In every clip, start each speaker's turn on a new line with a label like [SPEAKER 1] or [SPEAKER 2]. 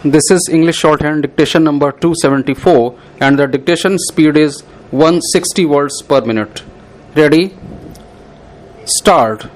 [SPEAKER 1] This is English shorthand dictation number 274 and the dictation speed is 160 words per minute. Ready? Start.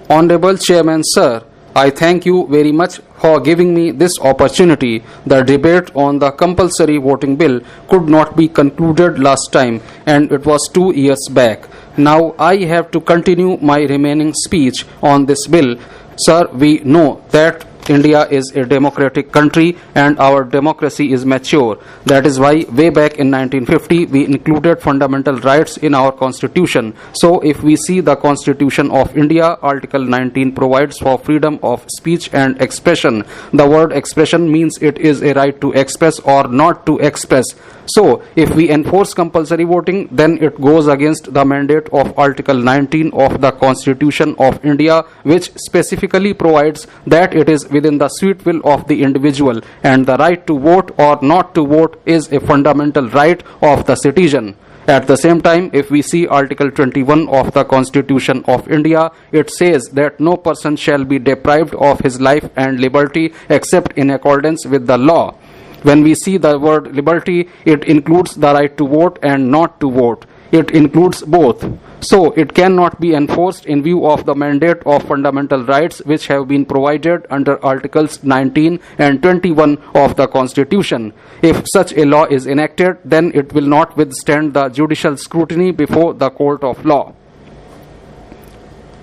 [SPEAKER 1] Honorable Chairman Sir, I thank you very much for giving me this opportunity. The debate on the compulsory voting bill could not be concluded last time and it was 2 years back. Now I have to continue my remaining speech on this bill. Sir, we know that India is a democratic country and our democracy is mature. That is why way back in 1950 we included fundamental rights in our constitution. So if we see the Constitution of India, Article 19 provides for freedom of speech and expression. The word expression means it is a right to express or not to express. So if we enforce compulsory voting, then it goes against the mandate of Article 19 of the Constitution of India, which specifically provides that it is within the sweet will of the individual and the right to vote or not to vote is a fundamental right of the citizen. At the same time, if we see Article 21 of the Constitution of India, it says that no person shall be deprived of his life and liberty except in accordance with the law. When we see the word liberty, it includes the right to vote and not to vote. It includes both. So it cannot be enforced in view of the mandate of fundamental rights which have been provided under Articles 19 and 21 of the Constitution. If such a law is enacted, then it will not withstand the judicial scrutiny before the court of law.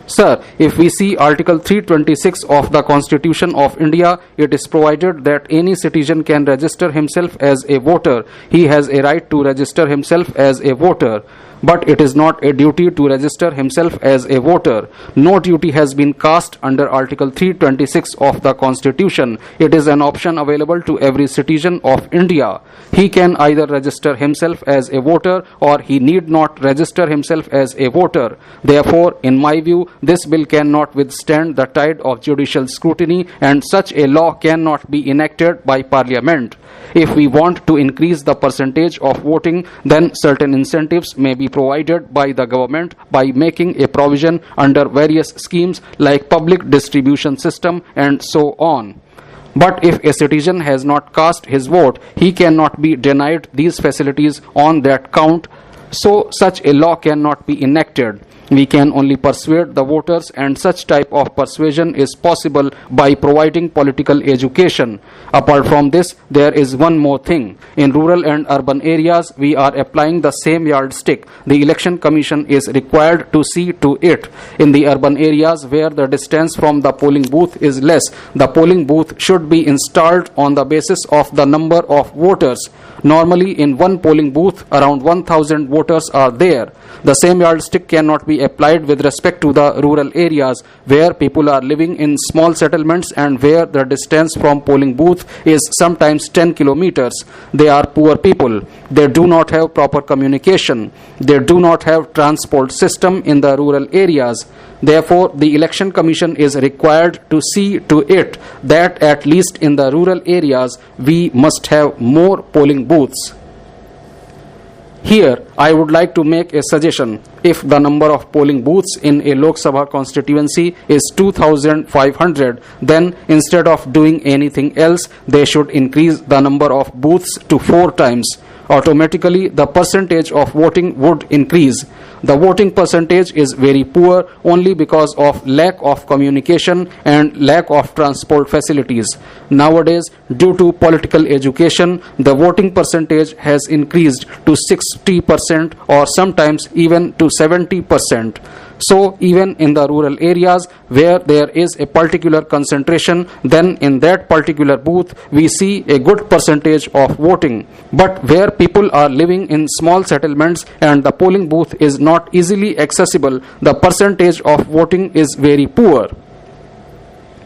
[SPEAKER 1] Sir, if we see Article 326 of the Constitution of India, it is provided that any citizen can register himself as a voter. He has a right to register himself as a voter. But it is not a duty to register himself as a voter. No duty has been cast under Article 326 of the Constitution. It is an option available to every citizen of India. He can either register himself as a voter or he need not register himself as a voter. Therefore, in my view, this bill cannot withstand the tide of judicial scrutiny and such a law cannot be enacted by Parliament. If we want to increase the percentage of voting, then certain incentives may be provided by the government by making a provision under various schemes like public distribution system and so on. But if a citizen has not cast his vote, he cannot be denied these facilities on that count. So such a law cannot be enacted. We can only persuade the voters and such type of persuasion is possible by providing political education. Apart from this, there is one more thing. In rural and urban areas, we are applying the same yardstick. The Election Commission is required to see to it. In the urban areas where the distance from the polling booth is less, the polling booth should be installed on the basis of the number of voters. Normally, in one polling booth, around 1,000 voters are there. The same yardstick cannot be applied with respect to the rural areas where people are living in small settlements and where the distance from polling booth is sometimes 10 kilometers. They are poor people. They do not have proper communication. They do not have transport system in the rural areas. Therefore, the Election Commission is required to see to it that at least in the rural areas we must have more polling booths. Here, I would like to make a suggestion. If the number of polling booths in a Lok Sabha constituency is 2,500, then instead of doing anything else, they should increase the number of booths to 4 times. Automatically, the percentage of voting would increase. The voting percentage is very poor only because of lack of communication and lack of transport facilities. Nowadays, due to political education, the voting percentage has increased to 60% or sometimes even to 70%. So even in the rural areas where there is a particular concentration, then in that particular booth we see a good percentage of voting. But where people are living in small settlements and the polling booth is not easily accessible, the percentage of voting is very poor.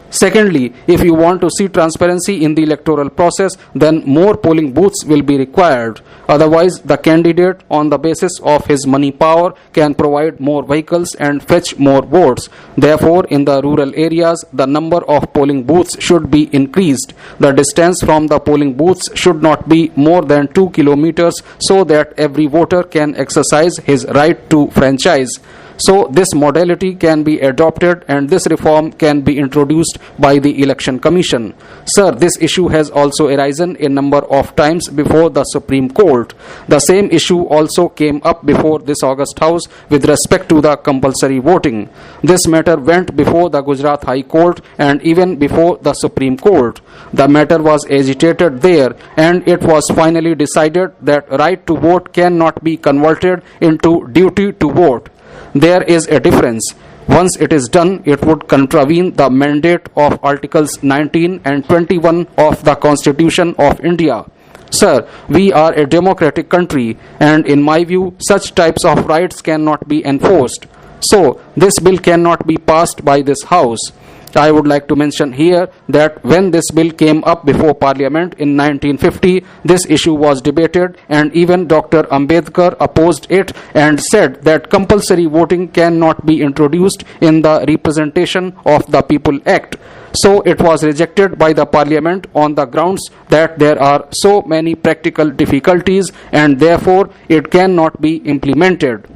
[SPEAKER 1] Secondly, if you want to see transparency in the electoral process, then more polling booths will be required. Otherwise, the candidate on the basis of his money power can provide more vehicles and fetch more votes. Therefore, in the rural areas, the number of polling booths should be increased. The distance from the polling booths should not be more than 2 kilometers so that every voter can exercise his right to franchise. So this modality can be adopted and this reform can be introduced by the Election Commission. Sir, this issue has also arisen a number of times before the Supreme Court. The same issue also came up before this August House with respect to the compulsory voting. This matter went before the Gujarat High Court and even before the Supreme Court. The matter was agitated there and it was finally decided that right to vote cannot be converted into duty to vote. There is a difference. Once it is done, it would contravene the mandate of Articles 19 and 21 of the Constitution of India. Sir, we are a democratic country and in my view, such types of rights cannot be enforced. So, this bill cannot be passed by this House. I would like to mention here that when this bill came up before Parliament in 1950, this issue was debated and even Dr. Ambedkar opposed it and said that compulsory voting cannot be introduced in the Representation of the People Act. So it was rejected by the Parliament on the grounds that there are so many practical difficulties and therefore it cannot be implemented.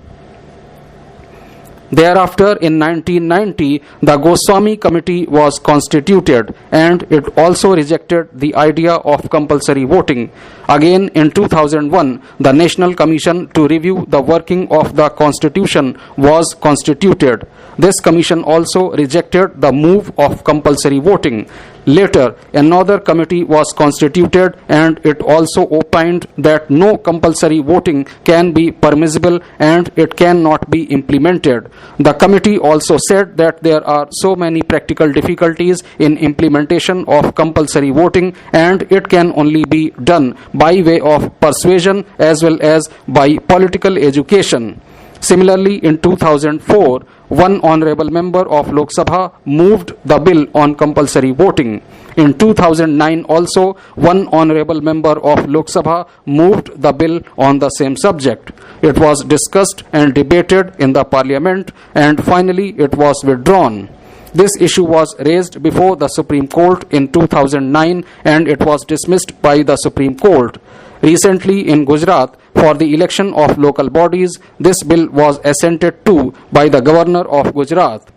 [SPEAKER 1] Thereafter, in 1990, the Goswami Committee was constituted and it also rejected the idea of compulsory voting. Again, in 2001, the National Commission to review the working of the Constitution was constituted. This commission also rejected the move of compulsory voting. Later, another committee was constituted and it also opined that no compulsory voting can be permissible and it cannot be implemented. The committee also said that there are so many practical difficulties in implementation of compulsory voting and it can only be done by way of persuasion as well as by political education. Similarly, in 2004, one honorable member of Lok Sabha moved the bill on compulsory voting. In 2009 also, one honorable member of Lok Sabha moved the bill on the same subject. It was discussed and debated in the Parliament and finally it was withdrawn. This issue was raised before the Supreme Court in 2009 and it was dismissed by the Supreme Court. Recently in Gujarat, for the election of local bodies, this bill was assented to by the Governor of Gujarat.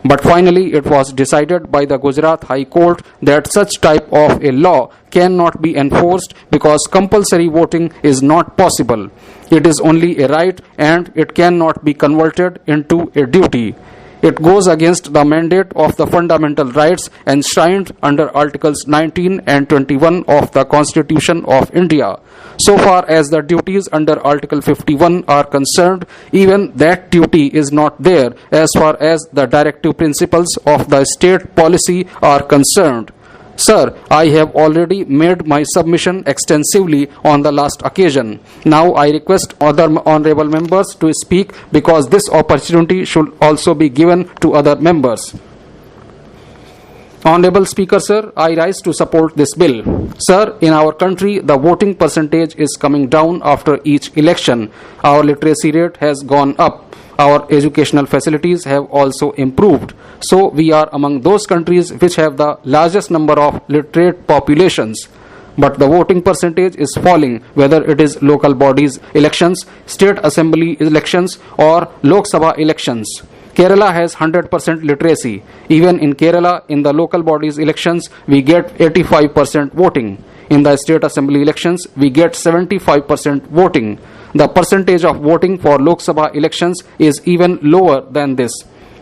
[SPEAKER 1] But finally, it was decided by the Gujarat High Court that such type of a law cannot be enforced because compulsory voting is not possible. It is only a right and it cannot be converted into a duty. It goes against the mandate of the fundamental rights enshrined under Articles 19 and 21 of the Constitution of India. So far as the duties under Article 51 are concerned, even that duty is not there as far as the directive principles of the state policy are concerned. Sir, I have already made my submission extensively on the last occasion. Now I request other honorable members to speak because this opportunity should also be given to other members. Honorable Speaker, sir, I rise to support this bill. Sir, in our country, the voting percentage is coming down after each election. Our literacy rate has gone up. Our educational facilities have also improved. So we are among those countries which have the largest number of literate populations. But the voting percentage is falling, whether it is local bodies elections, state assembly elections or Lok Sabha elections. Kerala has 100% literacy. Even in Kerala, in the local bodies elections, we get 85% voting. In the state assembly elections, we get 75% voting. The percentage of voting for Lok Sabha elections is even lower than this.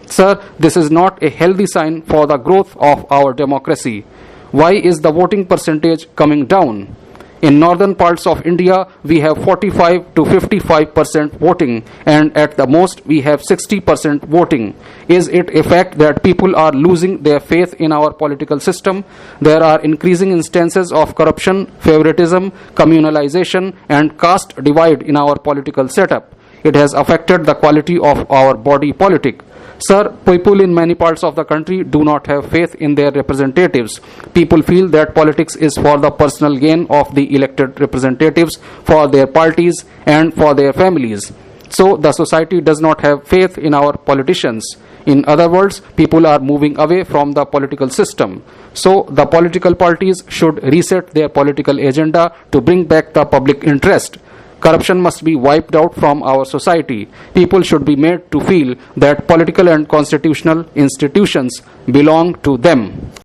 [SPEAKER 1] Sir, this is not a healthy sign for the growth of our democracy. Why is the voting percentage coming down? In northern parts of India, we have 45 to 55% voting and at the most we have 60% voting. Is it a fact that people are losing their faith in our political system? There are increasing instances of corruption, favoritism, communalization and caste divide in our political setup. It has affected the quality of our body politic. Sir, people in many parts of the country do not have faith in their representatives. People feel that politics is for the personal gain of the elected representatives, for their parties and for their families. So the society does not have faith in our politicians. In other words, people are moving away from the political system. So the political parties should reset their political agenda to bring back the public interest. Corruption must be wiped out from our society. People should be made to feel that political and constitutional institutions belong to them.